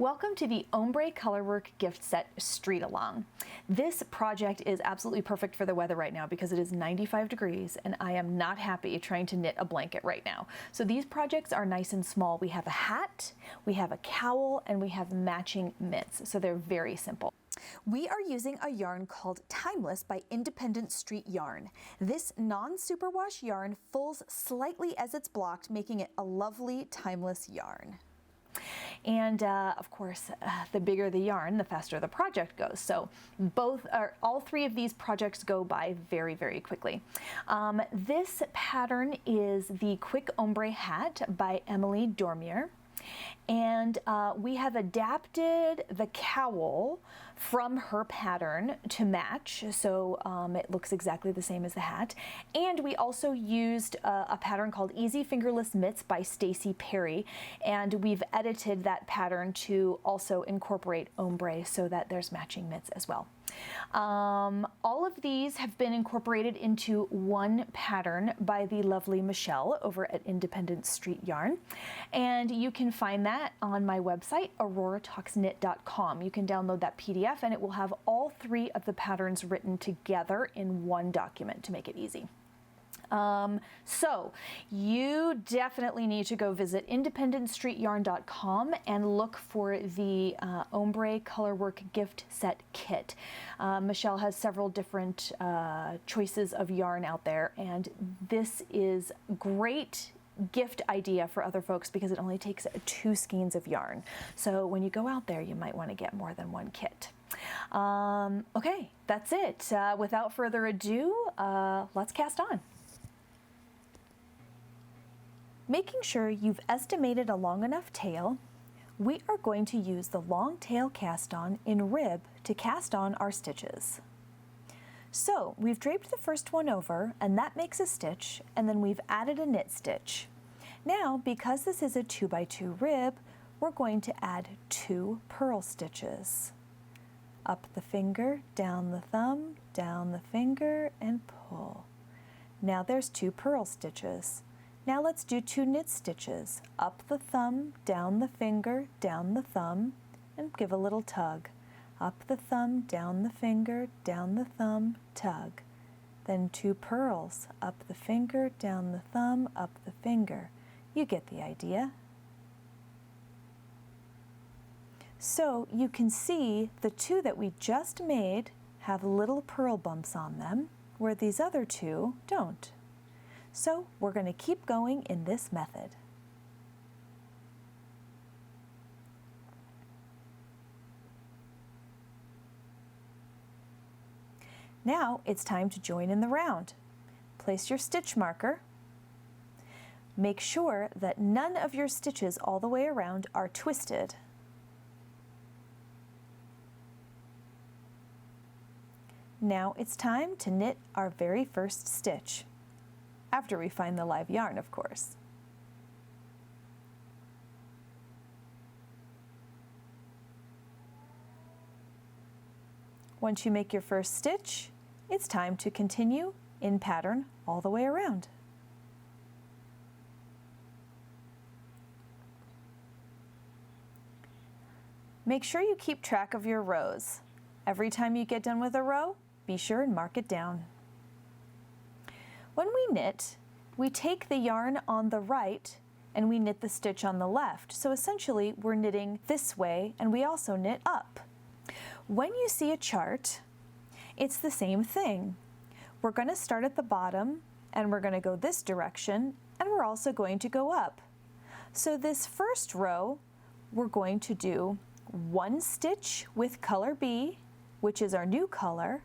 Welcome to the Ombre Colorwork gift set Streetalong. This project is absolutely perfect for the weather right now because it is 95 degrees and I am not happy trying to knit a blanket right now. So these projects are nice and small. We have a hat, we have a cowl, and we have matching mitts. So they're very simple. We are using a yarn called Timeless by Independent Street Yarn. This non-superwash yarn fulls slightly as it's blocked, making it a lovely timeless yarn. And of course, the bigger the yarn, the faster the project goes. So all three of these projects go by very, very quickly. This pattern is the Quick Ombre Hat by Emily Dormier. And we have adapted the cowl from her pattern to match, so it looks exactly the same as the hat. And we also used a pattern called Easy Fingerless Mitts by Stacy Perry, and we've edited that pattern to also incorporate ombre so that there's matching mitts as well. All of these have been incorporated into one pattern by the lovely Michelle over at Independent Street Yarn, and you can find that on my website, auroratalksknit.com. You can download that PDF and it will have all three of the patterns written together in one document to make it easy. So you definitely need to go visit independentstreetyarn.com and look for the Ombre Colorwork gift set kit. Michelle has several different choices of yarn out there, and this is great gift idea for other folks because it only takes 2 skeins of yarn. So when you go out there, you might want to get more than one kit. Okay, that's it. Without further ado, let's cast on. Making sure you've estimated a long enough tail, we are going to use the long tail cast on in rib to cast on our stitches. So we've draped the first one over, and that makes a stitch, and then we've added a knit stitch. Now, because this is a 2x2 rib, we're going to add 2 purl stitches. Up the finger, down the thumb, down the finger, and pull. Now there's 2 purl stitches. Now let's do 2 knit stitches. Up the thumb, down the finger, down the thumb, and give a little tug. Up the thumb, down the finger, down the thumb, tug. Then 2 purls. Up the finger, down the thumb, up the finger. You get the idea. So you can see the 2 that we just made have little purl bumps on them, where these other 2 don't. So we're going to keep going in this method. Now it's time to join in the round. Place your stitch marker. Make sure that none of your stitches all the way around are twisted. Now it's time to knit our very first stitch. After we find the live yarn, of course. Once you make your first stitch, it's time to continue in pattern all the way around. Make sure you keep track of your rows. Every time you get done with a row, be sure and mark it down. When we knit, we take the yarn on the right and we knit the stitch on the left. So essentially we're knitting this way and we also knit up. When you see a chart, it's the same thing. We're going to start at the bottom and we're going to go this direction, and we're also going to go up. So this first row, we're going to do 1 stitch with color B, which is our new color,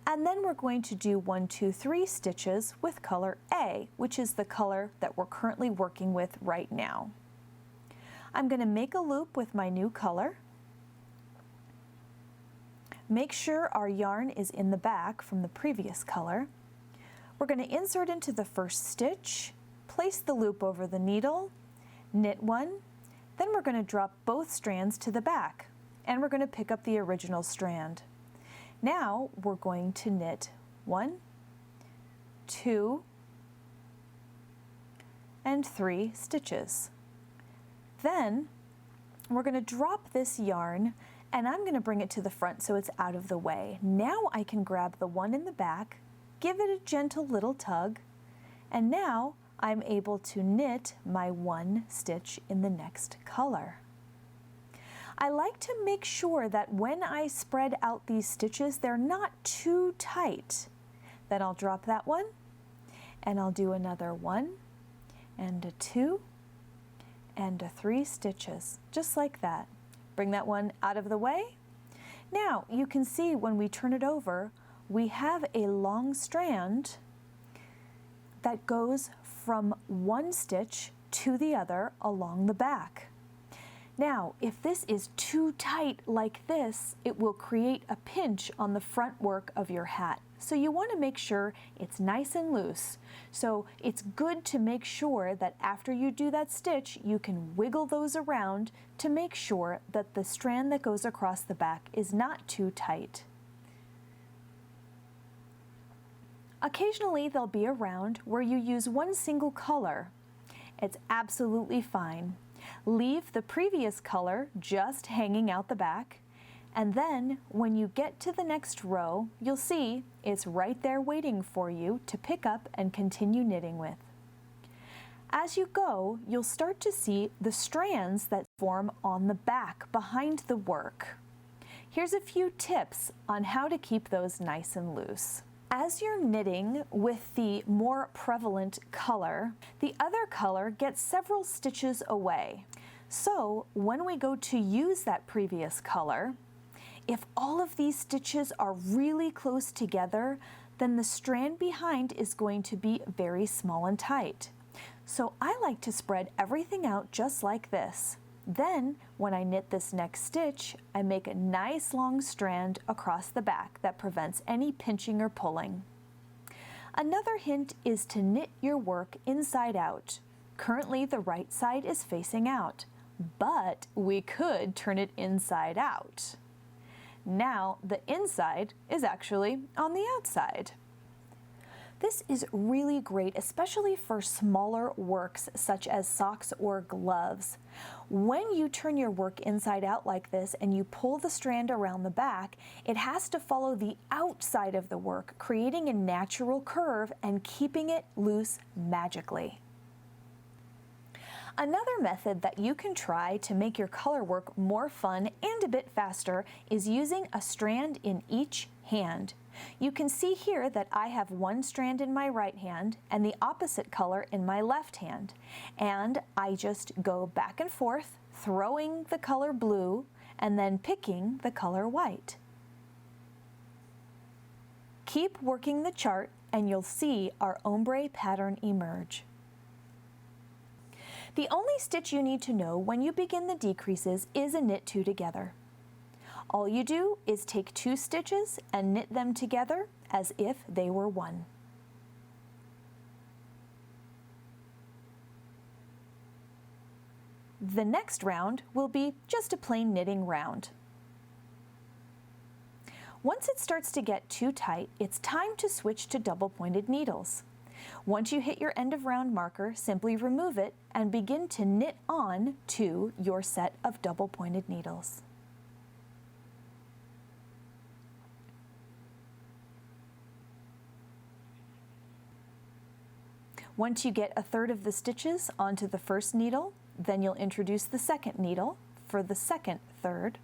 and then we're going to do 1, 2, 3 stitches with color A, which is the color that we're currently working with right now. I'm going to make a loop with my new color. Make sure our yarn is in the back from the previous color. We're going to insert into the first stitch, place the loop over the needle, knit 1, then we're going to drop both strands to the back, and we're going to pick up the original strand. Now we're going to knit 1, 2, and 3 stitches. Then We're going to drop this yarn and I'm going to bring it to the front so it's out of the way. Now I can grab the one in the back, give it a gentle little tug, and now I'm able to knit my one stitch in the next color. I like to make sure that when I spread out these stitches, they're not too tight. Then I'll drop that one, and I'll do another one, and a two, and a three stitches, just like that. Bring that one out of the way. Now you can see when we turn it over, we have a long strand that goes from one stitch to the other along the back. Now, if this is too tight like this, it will create a pinch on the front work of your hat. So you want to make sure it's nice and loose. So it's good to make sure that after you do that stitch, you can wiggle those around to make sure that the strand that goes across the back is not too tight. Occasionally there'll be a round where you use one single color. It's absolutely fine. Leave the previous color just hanging out the back, and then when you get to the next row, you'll see it's right there waiting for you to pick up and continue knitting with. As you go, you'll start to see the strands that form on the back behind the work. Here's a few tips on how to keep those nice and loose. As you're knitting with the more prevalent color, the other color gets several stitches away. So when we go to use that previous color, if all of these stitches are really close together, then the strand behind is going to be very small and tight. So I like to spread everything out just like this. Then, when I knit this next stitch, I make a nice long strand across the back that prevents any pinching or pulling. Another hint is to knit your work inside out. Currently, the right side is facing out, but we could turn it inside out. Now, the inside is actually on the outside. This is really great, especially for smaller works such as socks or gloves. When you turn your work inside out like this and you pull the strand around the back, it has to follow the outside of the work, creating a natural curve and keeping it loose magically. Another method that you can try to make your color work more fun and a bit faster is using a strand in each hand. You can see here that I have one strand in my right hand and the opposite color in my left hand. And I just go back and forth, throwing the color blue and then picking the color white. Keep working the chart and you'll see our ombre pattern emerge. The only stitch you need to know when you begin the decreases is a knit two together. All you do is take two stitches and knit them together as if they were one. The next round will be just a plain knitting round. Once it starts to get too tight, it's time to switch to double-pointed needles. Once you hit your end of round marker, simply remove it and begin to knit on to your set of double-pointed needles. Once you get a third of the stitches onto the first needle, then you'll introduce the second needle for the second third.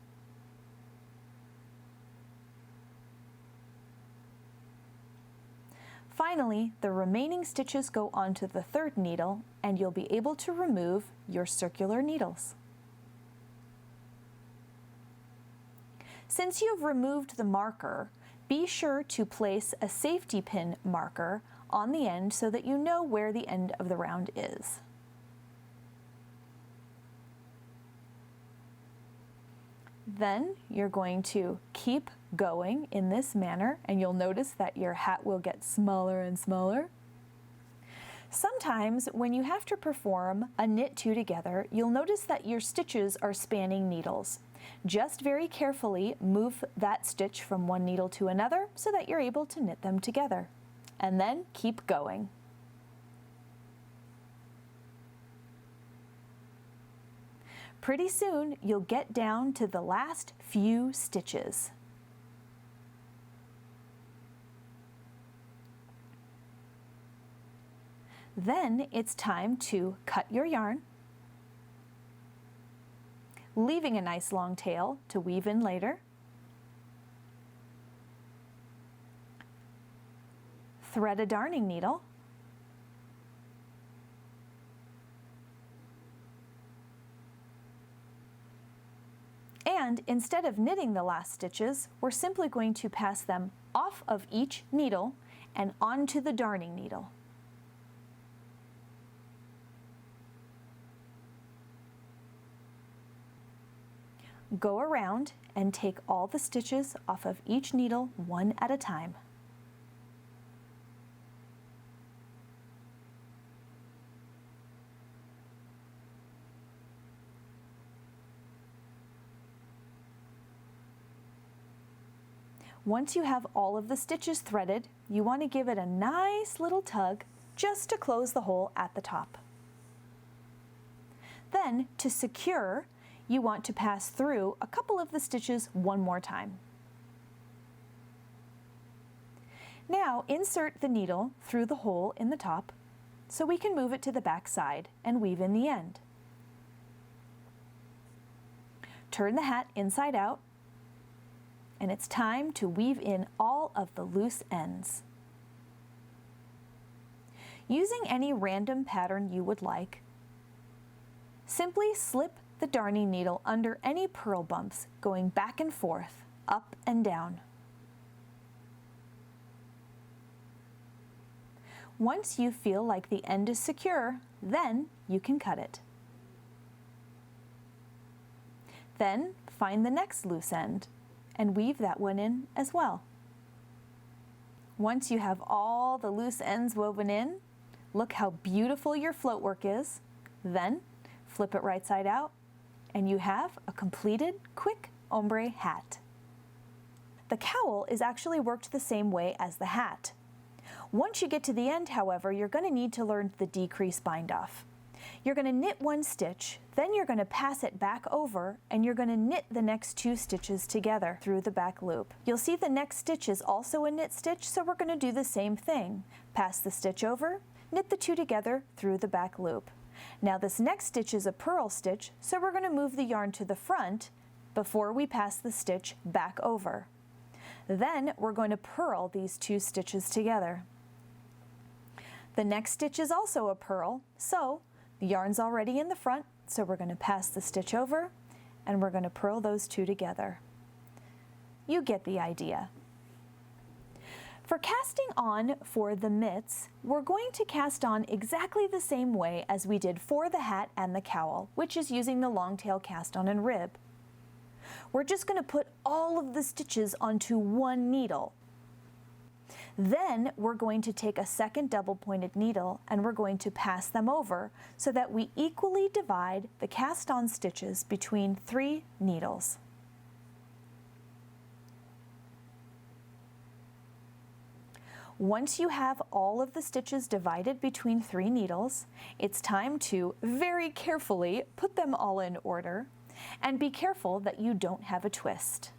Finally, the remaining stitches go onto the third needle and you'll be able to remove your circular needles. Since you've removed the marker, be sure to place a safety pin marker on the end so that you know where the end of the round is. Then you're going to keep going in this manner and you'll notice that your hat will get smaller and smaller. Sometimes when you have to perform a knit two together, you'll notice that your stitches are spanning needles. Just very carefully move that stitch from one needle to another so that you're able to knit them together. And then keep going. Pretty soon you'll get down to the last few stitches. Then it's time to cut your yarn, leaving a nice long tail to weave in later. Thread a darning needle. And instead of knitting the last stitches, we're simply going to pass them off of each needle and onto the darning needle. Go around and take all the stitches off of each needle one at a time. Once you have all of the stitches threaded, you want to give it a nice little tug just to close the hole at the top. Then, to secure, you want to pass through a couple of the stitches one more time. Now insert the needle through the hole in the top so we can move it to the back side and weave in the end. Turn the hat inside out, and it's time to weave in all of the loose ends. Using any random pattern you would like, simply slip the darning needle under any purl bumps, going back and forth, up and down. Once you feel like the end is secure, then you can cut it. Then find the next loose end and weave that one in as well. Once you have all the loose ends woven in, look how beautiful your float work is. Then flip it right side out, and you have a completed quick ombre hat. The cowl is actually worked the same way as the hat. Once you get to the end, however, you're going to need to learn the decrease bind off. You're going to knit one stitch, then you're going to pass it back over, and you're going to knit the next two stitches together through the back loop. You'll see the next stitch is also a knit stitch, so we're going to do the same thing. Pass the stitch over, knit the two together through the back loop. Now this next stitch is a purl stitch, so we're going to move the yarn to the front before we pass the stitch back over. Then we're going to purl these two stitches together. The next stitch is also a purl, so the yarn's already in the front, so we're going to pass the stitch over and we're going to purl those two together. You get the idea. For casting on for the mitts, we're going to cast on exactly the same way as we did for the hat and the cowl, which is using the long tail cast on and rib. We're just going to put all of the stitches onto one needle. Then we're going to take a second double pointed needle and we're going to pass them over so that we equally divide the cast on stitches between 3 needles. Once you have all of the stitches divided between 3 needles, it's time to very carefully put them all in order and be careful that you don't have a twist.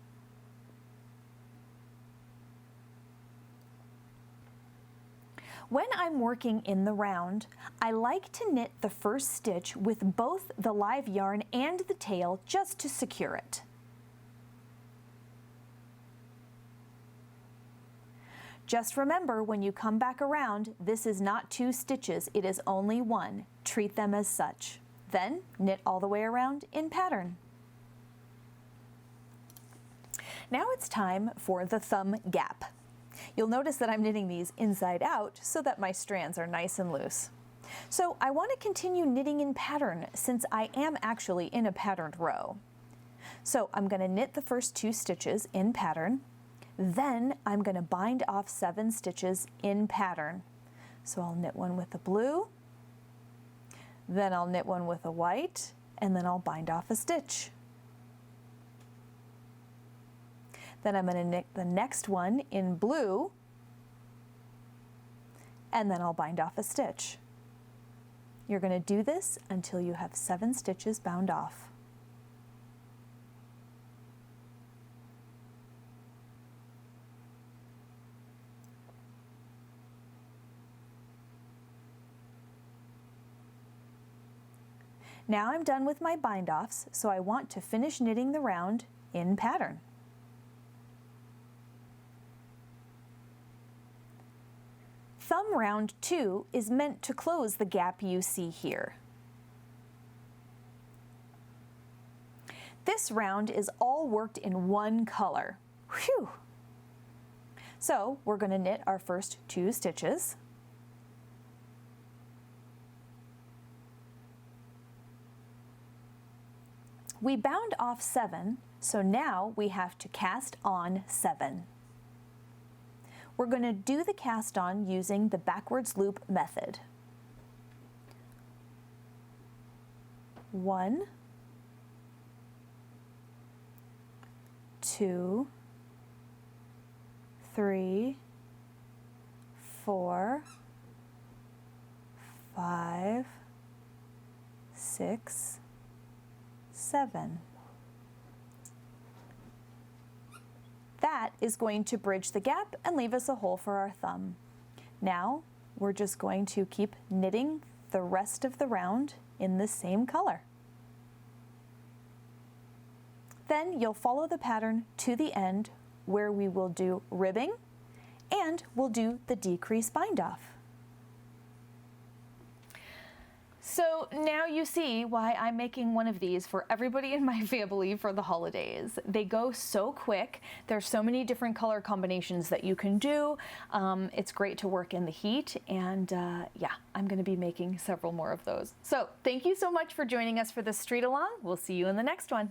When I'm working in the round, I like to knit the first stitch with both the live yarn and the tail just to secure it. Just remember, when you come back around, this is not 2 stitches, it is only 1. Treat them as such. Then knit all the way around in pattern. Now it's time for the thumb gap. You'll notice that I'm knitting these inside out so that my strands are nice and loose. So I want to continue knitting in pattern since I am actually in a patterned row. So I'm going to knit the first 2 stitches in pattern. Then I'm going to bind off 7 stitches in pattern. So I'll knit one with the blue, then I'll knit one with a white, and then I'll bind off a stitch. Then I'm going to knit the next one in blue, and then I'll bind off a stitch. You're going to do this until you have 7 stitches bound off. Now I'm done with my bind offs, so I want to finish knitting the round in pattern. Thumb round 2 is meant to close the gap you see here. This round is all worked in one color. Whew! So we're going to knit our first 2 stitches. We bound off 7, so now we have to cast on 7. We're going to do the cast on using the backwards loop method. 1, 2, 3, 4, 5, 6, 7. That is going to bridge the gap and leave us a hole for our thumb. Now we're just going to keep knitting the rest of the round in the same color. Then you'll follow the pattern to the end where we will do ribbing and we'll do the decrease bind off. So now you see why I'm making one of these for everybody in my family for the holidays. They go so quick. There's so many different color combinations that you can do. It's great to work in the heat, and yeah, I'm going to be making several more of those. So thank you so much for joining us for this Streetalong. We'll see you in the next one.